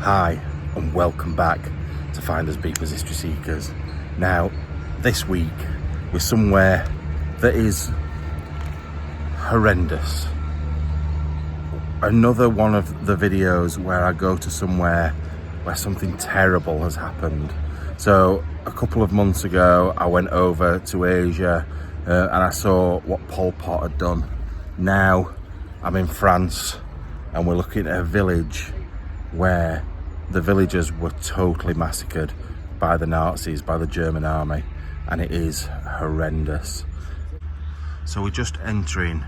Hi and welcome back to Finders Beepers History Seekers. Now this week we're somewhere that is horrendous. Another one of the videos where I go to somewhere where something terrible has happened. So a couple of months ago I went over to Asia and I saw what Pol Pot had done. Now I'm in France and we're looking at a village where the villagers were totally massacred by the Nazis, by the German army, and it is horrendous. So we're just entering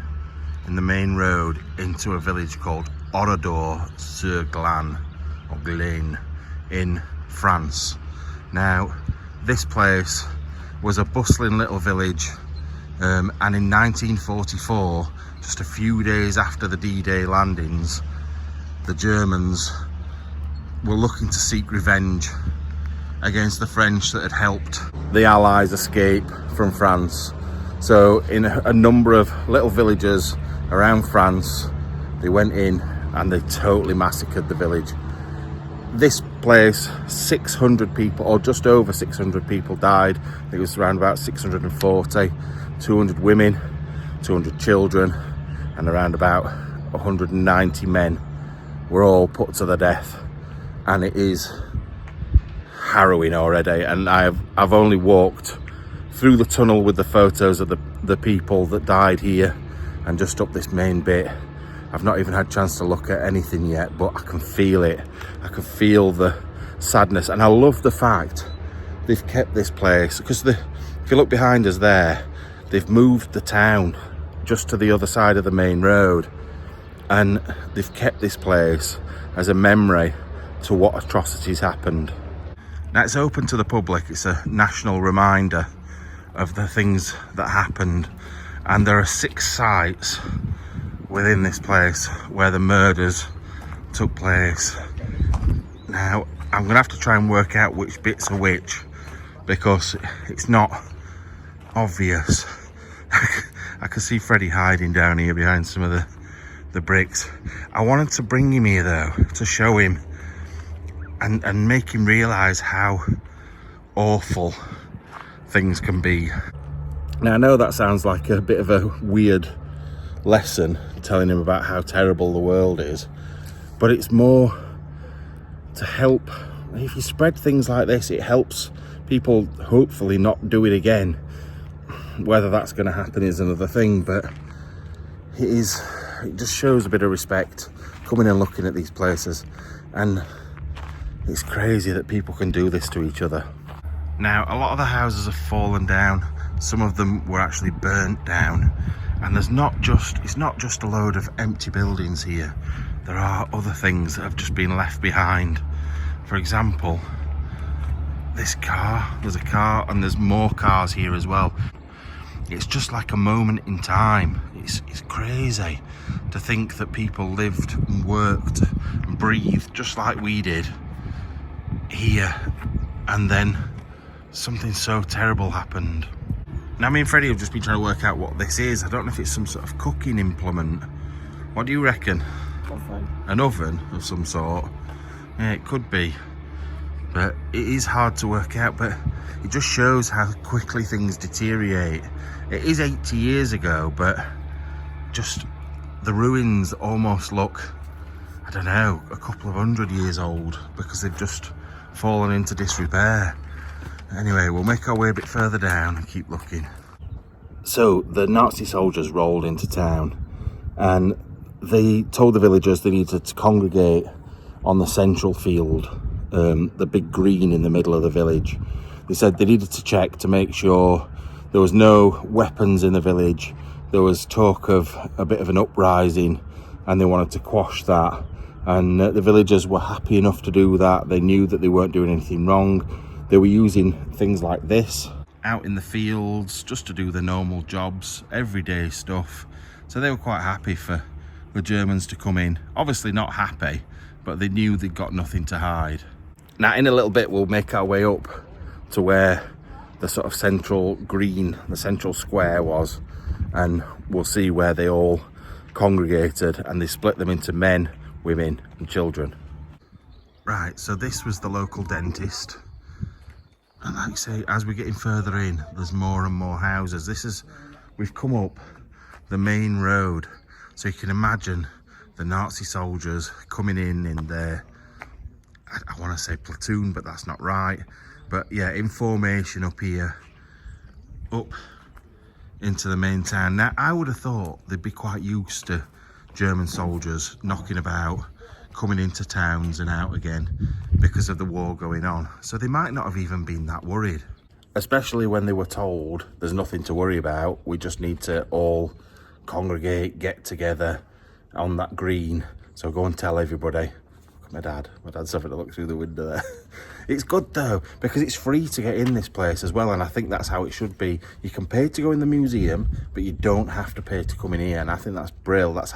in the main road into a village called Oradour-Sur-Glane or Glane in France. Now this place was a bustling little village and in 1944, just a few days after the D-Day landings, the Germans were looking to seek revenge against the French that had helped the Allies escape from France. So in a number of little villages around France, they went in and they totally massacred the village. This place, 600 people, or just over 600 people died. I think it was around about 640, 200 women, 200 children, and around about 190 men were all put to the death. And it is harrowing already, and I've only walked through the tunnel with the photos of the people that died here and just up this main bit. I've not even had a chance to look at anything yet, but I can feel it. I can feel the sadness, and I love the fact they've kept this place, because if you look behind us there, they've moved the town just to the other side of the main road, and they've kept this place as a memory to what atrocities happened. Now it's open to the public. It's a national reminder of the things that happened, and there are 6 sites within this place where the murders took place. Now I'm gonna have to try and work out which bits are which, because it's not obvious. I can see Freddie hiding down here behind some of the bricks. I wanted to bring him here though, to show him and make him realise how awful things can be. Now I know that sounds like a bit of a weird lesson, telling him about how terrible the world is, but it's more to help. If you spread things like this, it helps people hopefully not do it again. Whether that's going to happen is another thing, but it just shows a bit of respect coming and looking at these places. And it's crazy that people can do this to each other. Now a lot of the houses have fallen down, some of them were actually burnt down, and it's not just a load of empty buildings here. There are other things that have just been left behind. For example, this car, there's a car, and there's more cars here as well. It's just like a moment in time. It's crazy to think that people lived and worked and breathed just like we did here, and then something so terrible happened. Now me and Freddie have just been trying to work out what this is. I don't know if it's some sort of cooking implement. What do you reckon? Oven. An oven of some sort? Yeah, it could be, but it is hard to work out. But it just shows how quickly things deteriorate. It is 80 years ago, but just the ruins almost look, I don't know, a couple of 100 years old, because they've just fallen into disrepair. Anyway, we'll make our way a bit further down and keep looking. So the Nazi soldiers rolled into town and they told the villagers they needed to congregate on the central field, the big green in the middle of the village. They said they needed to check to make sure there was no weapons in the village. There was talk of a bit of an uprising and they wanted to quash that. And the villagers were happy enough to do that. They knew that they weren't doing anything wrong. They were using things like this out in the fields just to do the normal jobs, everyday stuff. So they were quite happy for the Germans to come in. Obviously not happy, but they knew they'd got nothing to hide. Now in a little bit we'll make our way up to where the sort of central green, the central square was, and we'll see where they all congregated, and they split them into men, women and children. Right, so this was the local dentist. And like I say, as we're getting further in, there's more and more houses. We've come up the main road. So you can imagine the Nazi soldiers coming in their, I want to say platoon, but that's not right. But yeah, in formation up here, up into the main town. Now, I would have thought they'd be quite used to German soldiers knocking about, coming into towns and out again because of the war going on. So they might not have even been that worried. Especially when they were told there's nothing to worry about. We just need to all congregate, get together on that green. So go and tell everybody. Look at my dad's having a look through the window there. It's good though, because it's free to get in this place as well, and I think that's how it should be. You can pay to go in the museum, but you don't have to pay to come in here, and I think that's brilliant. That's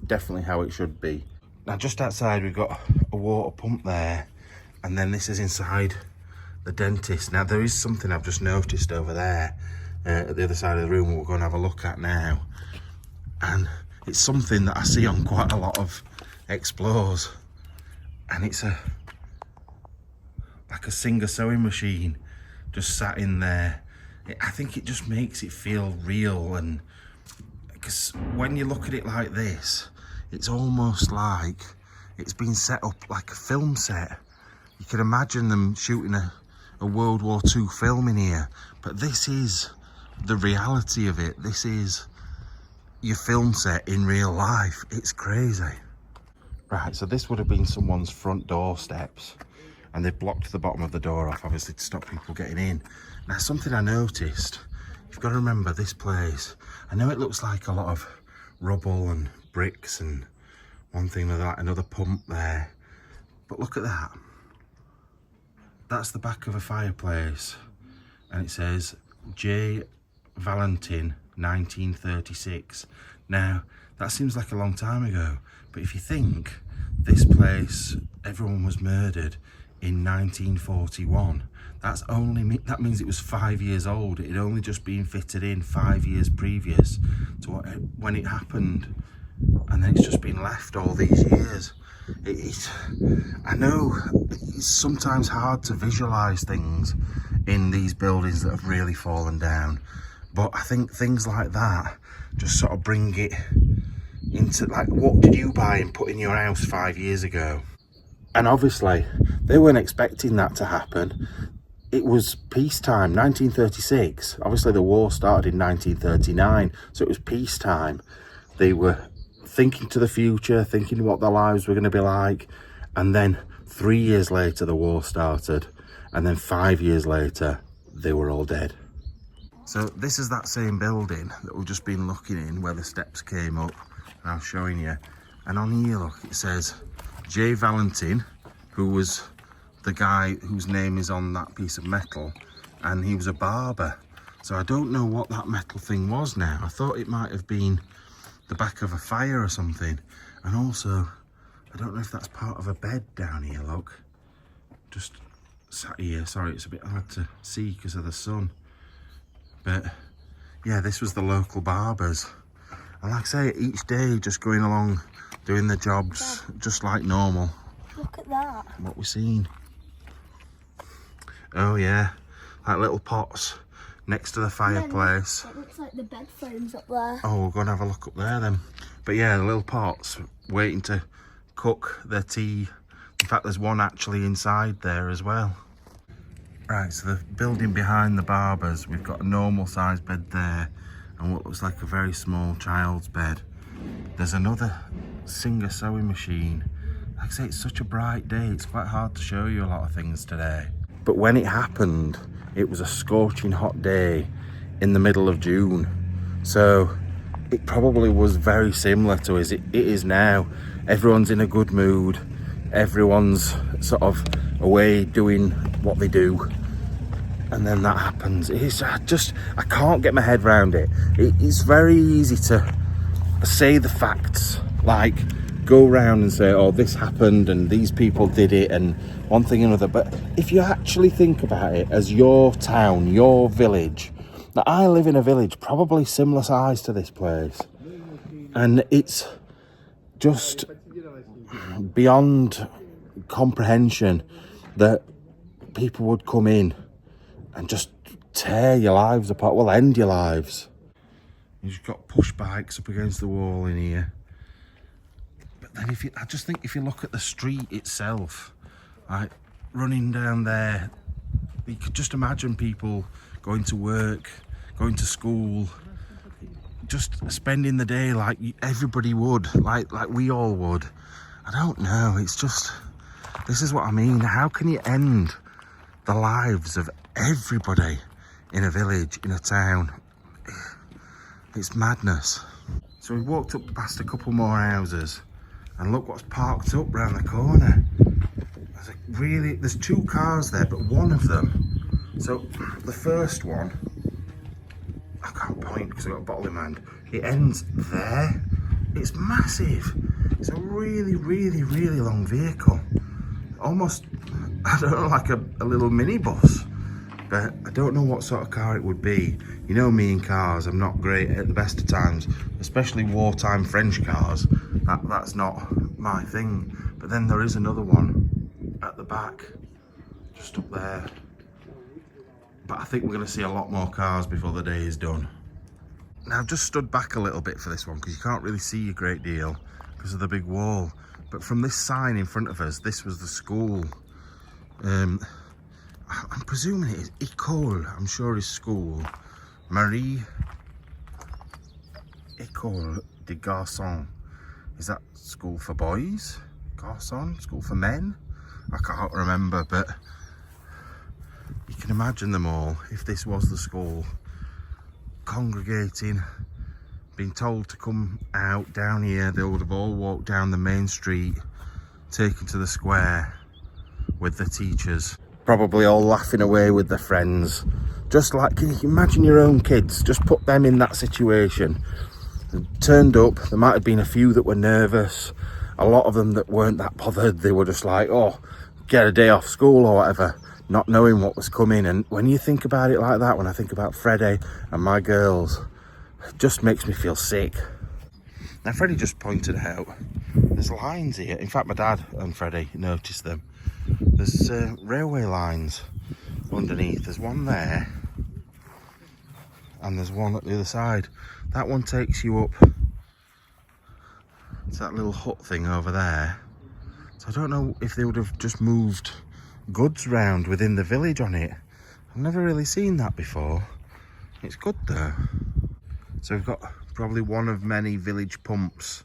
definitely how it should be. Now just outside we've got a water pump there, and then this is inside the dentist. Now there is something I've just noticed over there at the other side of the room we're going to have a look at now, and it's something that I see on quite a lot of explores, and it's like a Singer sewing machine just sat in there. I think it just makes it feel real, and because when you look at it like this, it's almost like it's been set up like a film set. You can imagine them shooting a World War II film in here, but this is the reality of it. This is your film set in real life. It's crazy. Right, so this would have been someone's front door steps, and they've blocked the bottom of the door off, obviously, to stop people getting in. Now, something I noticed, you've got to remember this place, I know it looks like a lot of rubble and bricks and one thing like that, another pump there, but look at that. That's the back of a fireplace, and it says J. Valentin 1936. Now, that seems like a long time ago, but if you think this place, everyone was murdered in 1941, that means it was 5 years old. It had only just been fitted in 5 years previous to when it happened, and then it's just been left all these years. I know it's sometimes hard to visualize things in these buildings that have really fallen down, but I think things like that just sort of bring it into, like, what did you buy and put in your house 5 years ago? And obviously they weren't expecting that to happen. It was peacetime, 1936. Obviously the war started in 1939, so it was peacetime. They were thinking to the future, thinking what their lives were going to be like, and then 3 years later the war started, and then 5 years later they were all dead. So this is that same building that we've just been looking in, where the steps came up, and I'm showing you, and on here, look, it says J. Valentin, who was the guy whose name is on that piece of metal, and he was a barber. So I don't know what that metal thing was now. I thought it might have been the back of a fire or something. And also, I don't know if that's part of a bed down here, look. Just sat here, sorry, it's a bit hard to see because of the sun. But yeah, this was the local barbers. And like I say, each day just going along, doing their jobs, just like normal. Look at that. What we're seeing. Oh yeah, like little pots next to the fireplace. It looks like the bed frames up there. Oh, we're going to have a look up there then. But yeah, the little pots waiting to cook their tea. In fact, there's one actually inside there as well. Right, so the building behind the barbers, we've got a normal sized bed there and what looks like a very small child's bed. There's another Singer sewing machine. Like I say, it's such a bright day, it's quite hard to show you a lot of things today. But when it happened, it was a scorching hot day in the middle of June. So it probably was very similar to as it is now. Everyone's in a good mood. Everyone's sort of away doing what they do. And then that happens. I can't get my head around it. It's very easy to say the facts, like go around and say, oh, this happened and these people did it and one thing and another. But if you actually think about it as your town, your village, now I live in a village probably similar size to this place, and it's just beyond comprehension that people would come in and just tear your lives apart, well, end your lives. You've got push bikes up against the wall in here. But then I just think if you look at the street itself, like running down there, you could just imagine people going to work, going to school, just spending the day like everybody would, like we all would. I don't know, it's just, this is what I mean. How can you end the lives of everybody in a village, in a town? It's madness. So we walked up past a couple more houses and look what's parked up round the corner. There's 2 cars there, but one of them, so the first one, I can't point because I've got a bottle in my hand, it ends there. It's massive. It's a really, really, really long vehicle. Almost, I don't know, like a little minibus. But I don't know what sort of car it would be. You know me and cars, I'm not great at the best of times, especially wartime French cars. That's not my thing. But then there is another one at the back, just up there. But I think we're going to see a lot more cars before the day is done. Now I've just stood back a little bit for this one because you can't really see a great deal because of the big wall. But from this sign in front of us, this was the school. I'm presuming it is École, I'm sure it's school. Marie École de Garçons. Is that school for boys? Garçon? School for men? I can't remember, but you can imagine them all, if this was the school, congregating, being told to come out down here. They would have all walked down the main street, taken to the square with the teachers. Probably all laughing away with their friends. Just like, can you imagine your own kids? Just put them in that situation. Turned up, there might have been a few that were nervous. A lot of them that weren't that bothered. They were just like, oh, get a day off school or whatever, not knowing what was coming. And when you think about it like that, when I think about Freddie and my girls, it just makes me feel sick. Now Freddie just pointed out, there's lines here. In fact, my dad and Freddie noticed them. There's railway lines underneath. There's one there and there's one at the other side. That one takes you up to that little hut thing over there. So I don't know if they would have just moved goods round within the village on it. I've never really seen that before. It's good though. So we've got probably one of many village pumps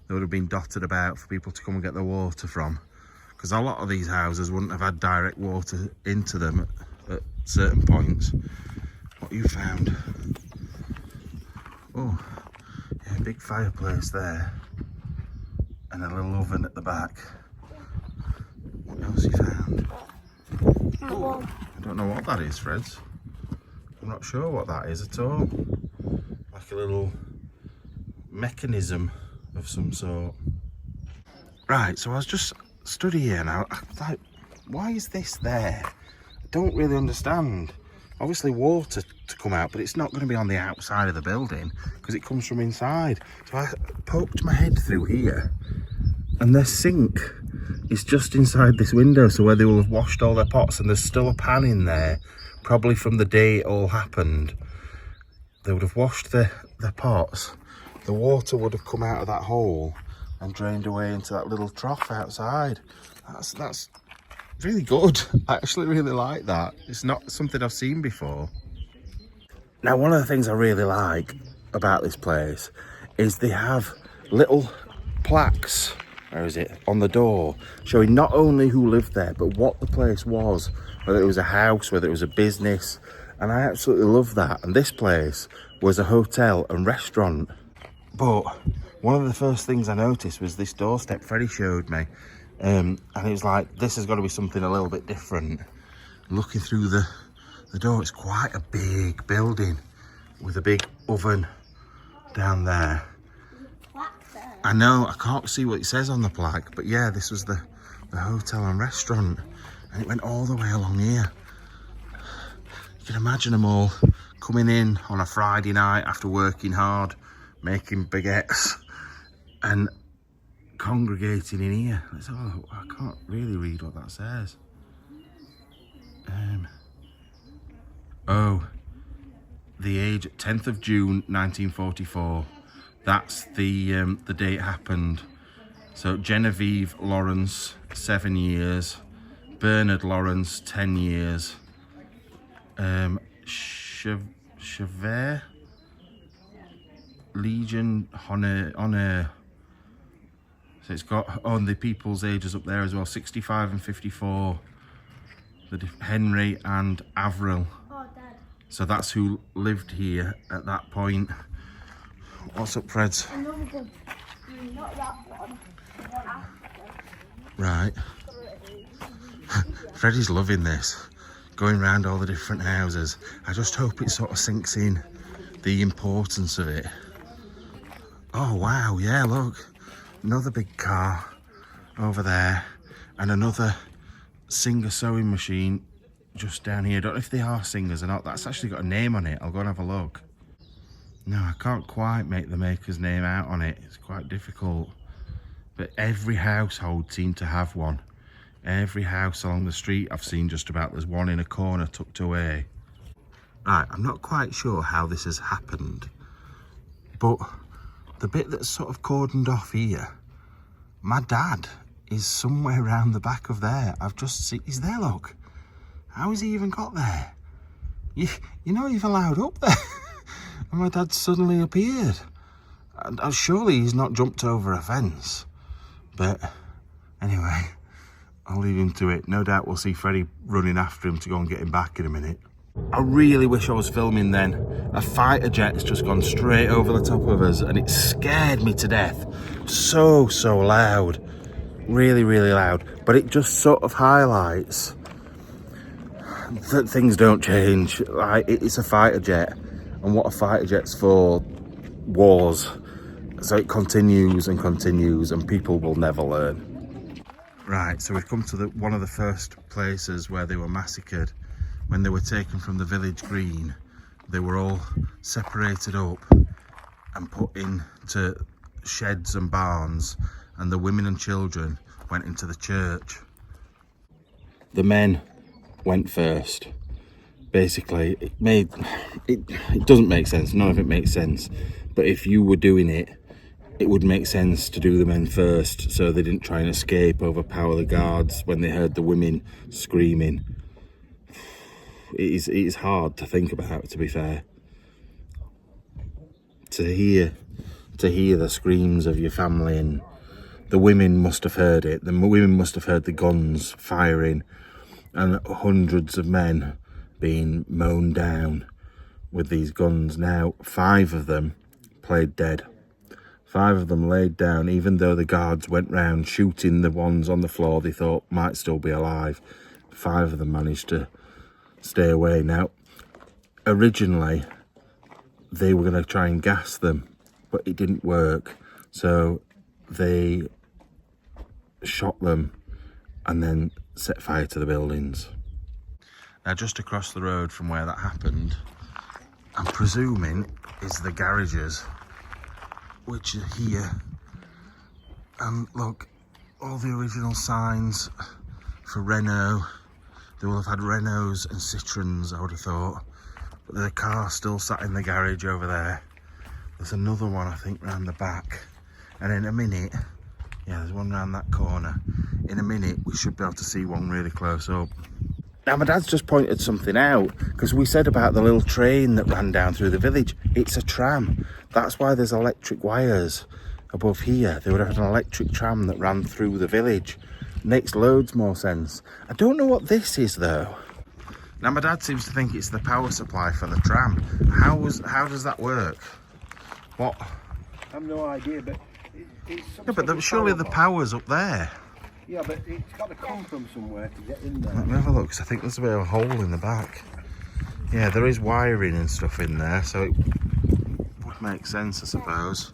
that would have been dotted about for people to come and get the water from. Because a lot of these houses wouldn't have had direct water into them at certain points. What you found? Oh, yeah, big fireplace there. And a little oven at the back. What else you found? Oh, I don't know what that is, Freds. I'm not sure what that is at all. Like a little mechanism of some sort. Right, so I was just stood here and I was like, why is this there? I don't really understand. Obviously water to come out, but it's not going to be on the outside of the building because it comes from inside. So I poked my head through here and their sink is just inside this window, so where they will have washed all their pots, and there's still a pan in there, probably from the day it all happened. They would have washed their pots. The water would have come out of that hole and drained away into that little trough outside. That's really good. I actually really like that. It's not something I've seen before. Now, one of the things I really like about this place is they have little plaques, where is it, on the door, showing not only who lived there, but what the place was, whether it was a house, whether it was a business, and I absolutely love that. And this place was a hotel and restaurant. But one of the first things I noticed was this doorstep Freddie showed me. And it was like, this has got to be something a little bit different. Looking through the door, it's quite a big building with a big oven down there. I know, I can't see what it says on the plaque, but yeah, this was the hotel and restaurant, and it went all the way along here. You can imagine them all coming in on a Friday night after working hard, making baguettes, and congregating in here. Let's have a look. I can't really read what that says. Oh, the age, 10th of June 1944. That's the day it happened. So Genevieve Lawrence, 7 years. Bernard Lawrence, 10 years. Chevert Legion Honor. So it's got on the people's ages up there as well, 65 and 54. Henry and Avril. Oh, Dad. So that's who lived here at that point. What's up, Freds? Another one. Not that one. The one after. Right. Freddie's loving this. Going around all the different houses. I just hope it sort of sinks in the importance of it. Oh wow, yeah, look. Another big car over there. And another Singer sewing machine just down here. I don't know if they are Singers or not. That's actually got a name on it. I'll go and have a look. No, I can't quite make the maker's name out on it. It's quite difficult. But every household seemed to have one. Every house along the street I've seen just about, there's one in a corner tucked away. Right, I'm not quite sure how this has happened, but the bit that's sort of cordoned off here, my dad is somewhere around the back of there. I've just seen, he's there, look. How has he even got there? You're not even allowed up there. And my dad suddenly appeared. And surely he's not jumped over a fence. But anyway, I'll leave him to it. No doubt we'll see Freddie running after him to go and get him back in a minute. I really wish I was filming then. A fighter jet's just gone straight over the top of us and it scared me to death. So loud. Really loud. But it just sort of highlights that things don't change. Like, it's a fighter jet, and what a fighter jet's for, wars. So it continues and continues, and people will never learn. Right, so we've come to one of the first places where they were massacred. When they were taken from the village green, they were all separated up and put into sheds and barns, and the women and children went into the church. The men went first. Basically, it doesn't make sense. None of it makes sense. But if you were doing it, it would make sense to do the men first, so they didn't try and escape, overpower the guards when they heard the women screaming. It is hard to think about, to be fair. To hear the screams of your family, and the women must have heard it. The women must have heard the guns firing and hundreds of men being mown down with these guns. Now, 5 of them played dead. 5 of them laid down, even though the guards went round shooting the ones on the floor they thought might still be alive. 5 of them managed to stay away. Now, originally, they were going to try and gas them, but it didn't work. So they shot them and then set fire to the buildings. Now, just across the road from where that happened, I'm presuming is the garages, which are here. And look, all the original signs for Renault. They will have had Renaults and Citroens, I would have thought. But there's a car still sat in the garage over there. There's another one, I think, round the back. And in a minute, yeah, there's one round that corner. In a minute, we should be able to see one really close up. Now, my dad's just pointed something out, because we said about the little train that ran down through the village. It's a tram. That's why there's electric wires above here. They would have had an electric tram that ran through the village. Makes loads more sense. I don't know what this is, though. Now, my dad seems to think it's the power supply for the tram. How does that work? What? I have no idea, but it's Yeah, but surely the power's up there. Yeah, but it's got to come from somewhere to get in there. Let me have a look, because I think there's a bit of a hole in the back. Yeah, there is wiring and stuff in there, so it would make sense, I suppose.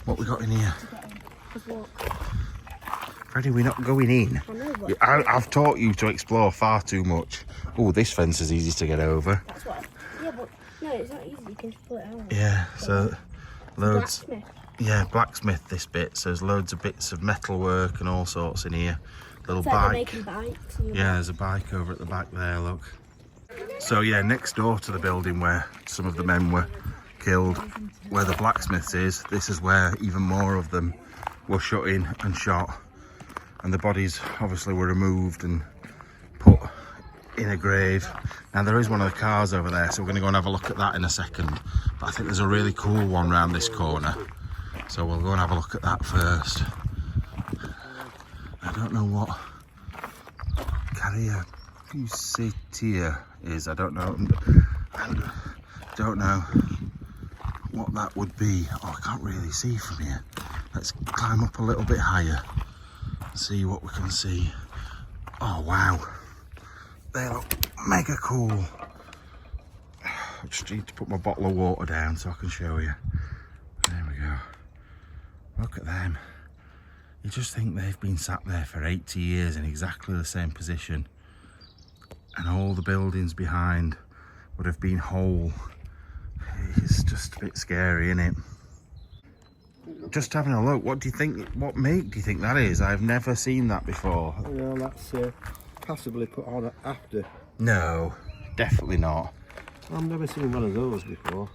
What we got in here? Freddie, we're not going in. I've taught you to explore far too much. Oh, this fence is easy to get over. That's what. Yeah, but no, it's not easy. You can just pull it out. Yeah, so loads. yeah, blacksmith this bit, so there's loads of bits of metalwork and all sorts in here. Little It's like bike. they're making bikes. Yeah, there's a bike over at the back there, look. So yeah, next door to the building where some of the men were killed, where the blacksmith is, this is where even more of them were shut in and shot. And the bodies obviously were removed and put in a grave. Now there is one of the cars over there, so we're going to go and have a look at that in a second. But I think there's a really cool one round this corner, so we'll go and have a look at that first. I don't know what Carrier Fusetia is. I don't know. I don't know what that would be. Oh, I can't really see from here. Let's climb up a little bit higher and see what we can see. Oh wow, they look mega cool. I just need to put my bottle of water down so I can show you. There we go. Look at them. You just think they've been sat there for 80 years in exactly the same position, and all the buildings behind would have been whole. It's just a bit scary, isn't it? Just having a look, what do you think, what make do you think that is? I've never seen that before. Well, that's possibly put on after. No, definitely not. I've never seen one of those before.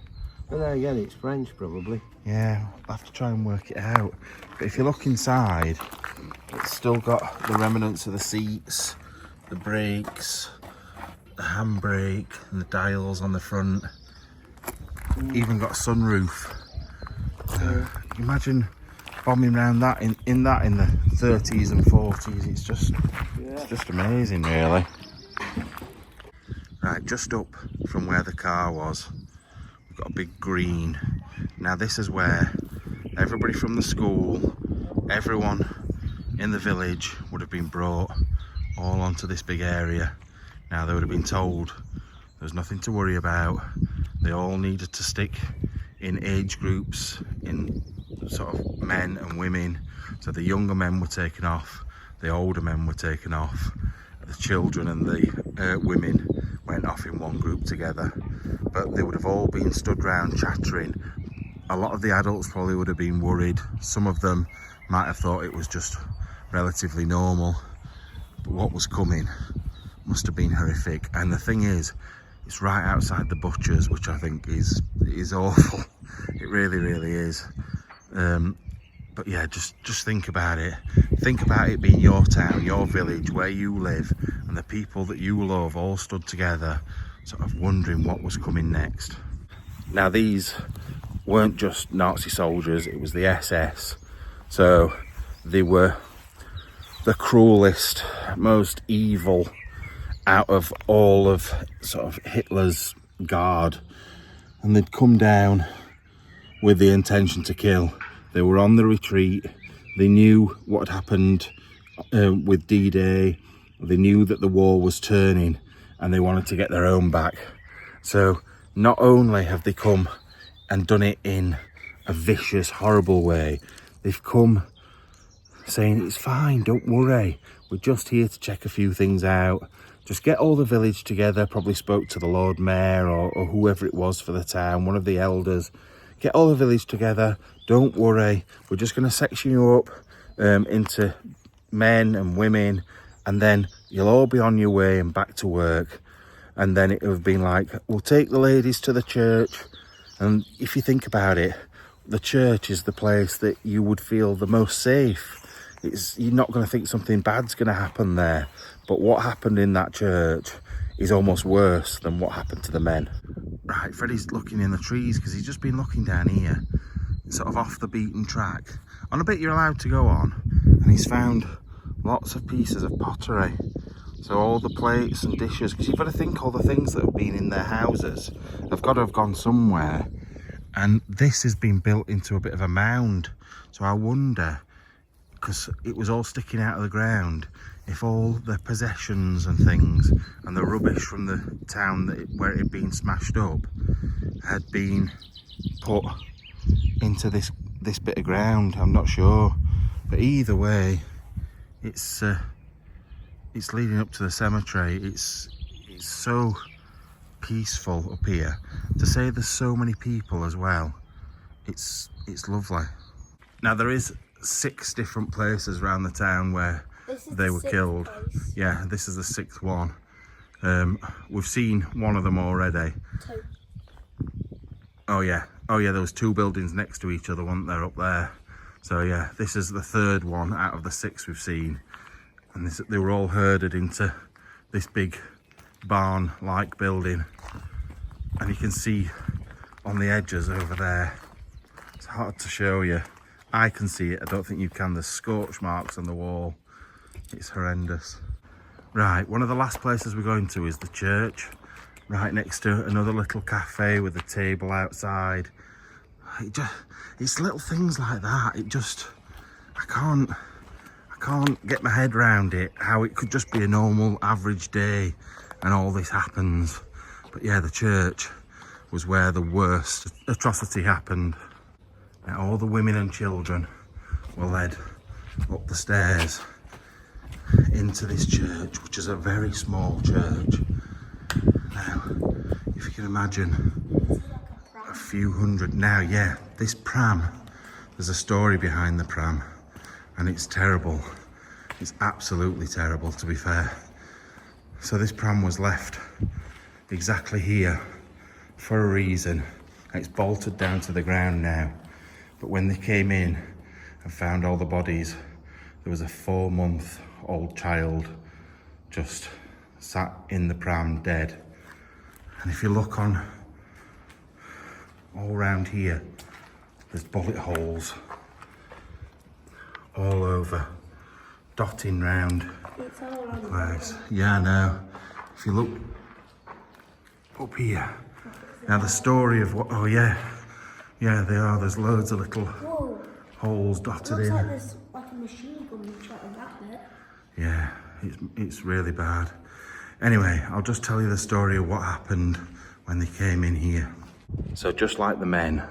But then again, it's French probably. Yeah, I'll have to try and work it out. But if you look inside, it's still got the remnants of the seats, the brakes, the handbrake, and the dials on the front. Even got a sunroof. Imagine bombing around that in the 30s and 40s. It's just amazing, really. Right, just up from where the car was, we've got a big green. Now this is where everybody from the school, everyone in the village would have been brought all onto this big area. Now they would have been told there's nothing to worry about. They all needed to stick in age groups, in sort of men and women. So the younger men were taken off, the older men were taken off, the children and the women went off in one group together. But they would have all been stood round chattering. A lot of the adults probably would have been worried. Some of them might have thought it was just relatively normal. But what was coming must have been horrific. And the thing is, it's right outside the butcher's, which I think is awful. It really, really is. But yeah, just think about it. Think about it being your town, your village, where you live, and the people that you love all stood together, sort of wondering what was coming next. Now these weren't just Nazi soldiers, it was the SS. So they were the cruelest, most evil out of all of sort of Hitler's guard, and they'd come down with the intention to kill. They were on the retreat. They knew what had happened with D-Day. They knew that the war was turning and they wanted to get their own back. So not only have they come and done it in a vicious, horrible way, they've come saying it's fine, don't worry, we're just here to check a few things out. Just get all the village together. Probably spoke to the Lord Mayor or whoever it was for the town, one of the elders. Get all the village together, don't worry, we're just going to section you up into men and women, and then you'll all be on your way and back to work. And then it would have been like, we'll take the ladies to the church. And if you think about it, the church is the place that you would feel the most safe. You're not going to think something bad's going to happen there. But what happened in that church is almost worse than what happened to the men. Right, Freddie's looking in the trees because he's just been looking down here, sort of off the beaten track. On a bit you're allowed to go on, and he's found lots of pieces of pottery. So all the plates and dishes, because you've got to think all the things that have been in their houses have got to have gone somewhere. And this has been built into a bit of a mound. So I wonder, because it was all sticking out of the ground, if all the possessions and things and the rubbish from the town where it had been smashed up had been put into this bit of ground. I'm not sure, but either way, it's leading up to the cemetery. It's so peaceful up here. To say there's so many people as well, it's lovely. Now there is 6 different places around the town where they were killed. Place. Yeah, this is the 6th one. We've seen one of them already. 2. Oh yeah, there was 2 buildings next to each other, weren't there, up there? So yeah, this is the 3rd one out of the 6 we've seen. And they were all herded into this big barn-like building. And you can see on the edges over there, it's hard to show you. I can see it, I don't think you can. There's scorch marks on the wall. It's horrendous. Right, one of the last places we're going to is the church, right next to another little cafe with a table outside. It's little things like that. I can't get my head around it, how it could just be a normal average day and all this happens. But yeah, the church was where the worst atrocity happened. Now all the women and children were led up the stairs into this church, which is a very small church. Now, if you can imagine, a few hundred. Now, yeah, this pram, there's a story behind the pram, and it's terrible. It's absolutely terrible, to be fair. So this pram was left exactly here for a reason. It's bolted down to the ground now. But when they came in and found all the bodies, there was a 4-month-old child just sat in the pram dead. And if you look on all around here, there's bullet holes all over, dotting round It's all on the place. Yeah, I know. If you look up here, now the story of what, oh yeah, they are. There's loads of little Whoa. holes dotted Looks in. like there's like a machine gun shot in that bit. Yeah, it's really bad. Anyway, I'll just tell you the story of what happened when they came in here. So just like the men,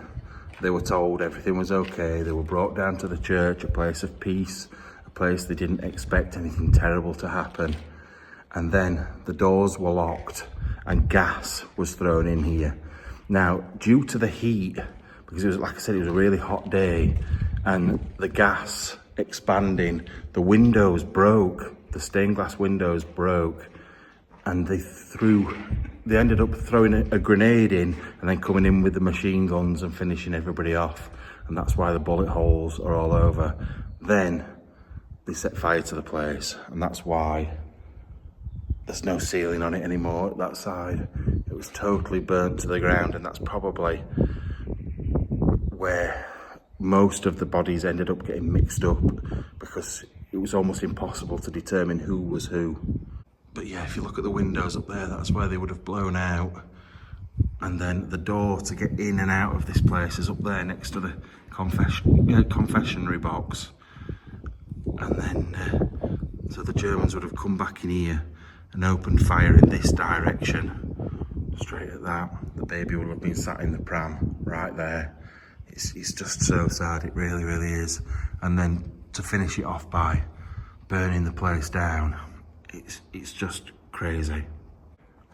they were told everything was okay. They were brought down to the church, a place of peace, a place they didn't expect anything terrible to happen. And then the doors were locked and gas was thrown in here. Now, due to the heat, because it was, like I said, it was a really hot day, and the gas expanding, the windows broke, the stained glass windows broke, and they ended up throwing a grenade in and then coming in with the machine guns and finishing everybody off. And that's why the bullet holes are all over. Then they set fire to the place, and that's why there's no ceiling on it anymore at that side. It was totally burnt to the ground, and that's probably where most of the bodies ended up getting mixed up, because it was almost impossible to determine who was who. But yeah, if you look at the windows up there, that's where they would have blown out. And then the door to get in and out of this place is up there next to the confessionary box. And then, so the Germans would have come back in here and opened fire in this direction, straight at that. The baby would have been sat in the pram right there. It's just so sad, it really, really is. And then to finish it off by burning the place down, it's just crazy.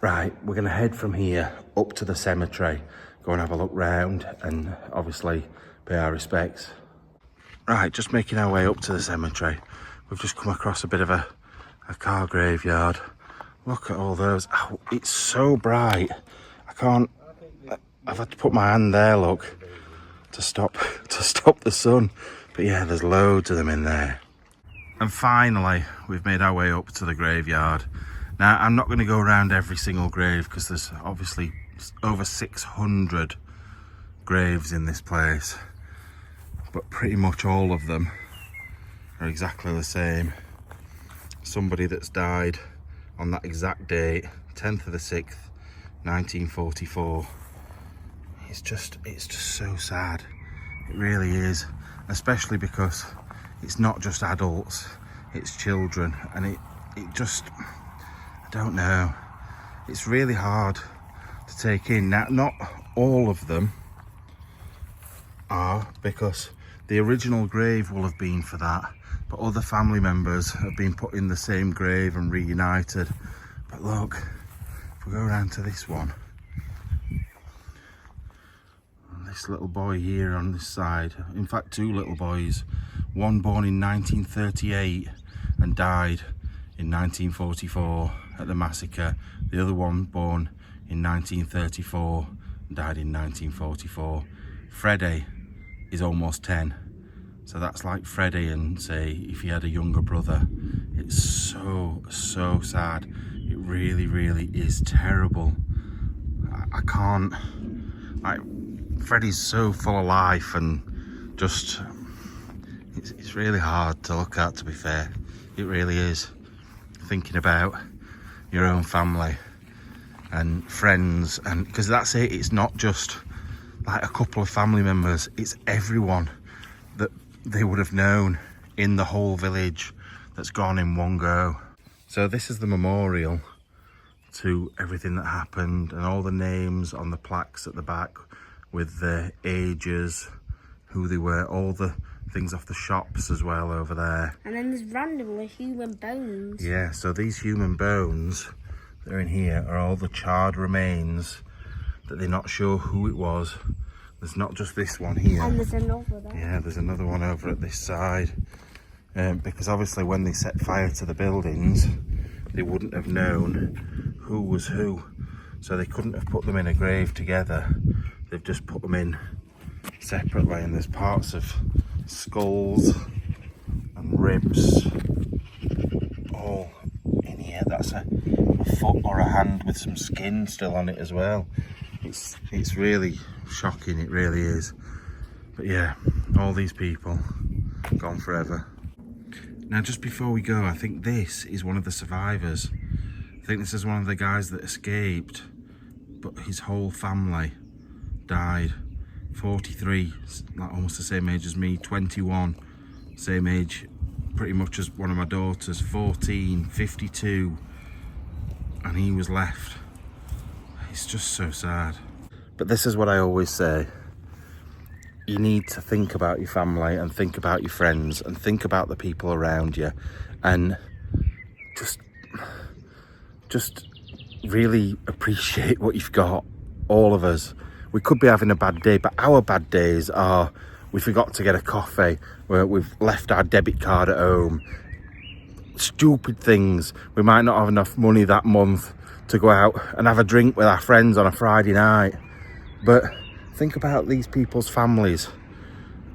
Right, we're gonna head from here up to the cemetery, go and have a look round and obviously pay our respects. Right, just making our way up to the cemetery. We've just come across a bit of a car graveyard. Look at all those. Oh, it's so bright. I've had to put my hand there, look, to stop the sun. But yeah, there's loads of them in there. And finally, we've made our way up to the graveyard. Now, I'm not going to go around every single grave because there's obviously over 600 graves in this place. But pretty much all of them are exactly the same. Somebody that's died on that exact date, 10th of the 6th, 1944. It's just so sad. It really is, especially because it's not just adults, it's children, and it just, I don't know, it's really hard to take in. Now, not all of them are, because the original grave will have been for that, but other family members have been put in the same grave and reunited. But look, if we go around to this one, this little boy here on this side. In fact, two little boys. One born in 1938 and died in 1944 at the massacre. The other one born in 1934 and died in 1944. Freddie is almost 10. So that's like Freddie and say if he had a younger brother. It's so sad. It really, really is terrible. I can't, like, Freddie's so full of life and just, it's really hard to look at, to be fair. It really is. Thinking about your own family and friends, and because that's it, it's not just like a couple of family members, it's everyone that they would have known in the whole village that's gone in one go. So this is the memorial to everything that happened and all the names on the plaques at the back with the ages, who they were, all the things off the shops as well over there. And then there's randomly human bones. Yeah, so these human bones that are in here are all the charred remains that they're not sure who it was. There's not just this one here. And there's another there. Yeah, there's another one over at this side. Because obviously when they set fire to the buildings, they wouldn't have known who was who. So they couldn't have put them in a grave together. They've just put them in separately, and there's parts of skulls and ribs all in here. That's a foot or a hand with some skin still on it as well. It's really shocking, it really is. But yeah, all these people gone forever. Now just before we go, I think this is one of the survivors. I think this is one of the guys that escaped, but his whole family died. 43, like almost the same age as me. 21, same age pretty much as one of my daughters. 14, 52, and he was left. It's just so sad. But this is what I always say. You need to think about your family and think about your friends and think about the people around you, and just really appreciate what you've got. All of us. We could be having a bad day, but our bad days are we forgot to get a coffee, where we've left our debit card at home. Stupid things. We might not have enough money that month to go out and have a drink with our friends on a Friday night. But think about these people's families.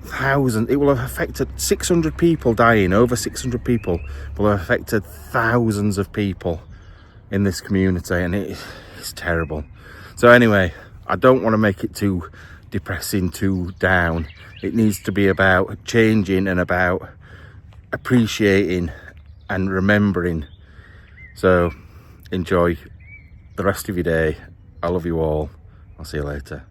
Thousands. It will have affected 600 people dying. Over 600 people will have affected thousands of people in this community, and it's terrible. So anyway, I don't want to make it too depressing, too down. It needs to be about changing and about appreciating and remembering. So enjoy the rest of your day. I love you all. I'll see you later.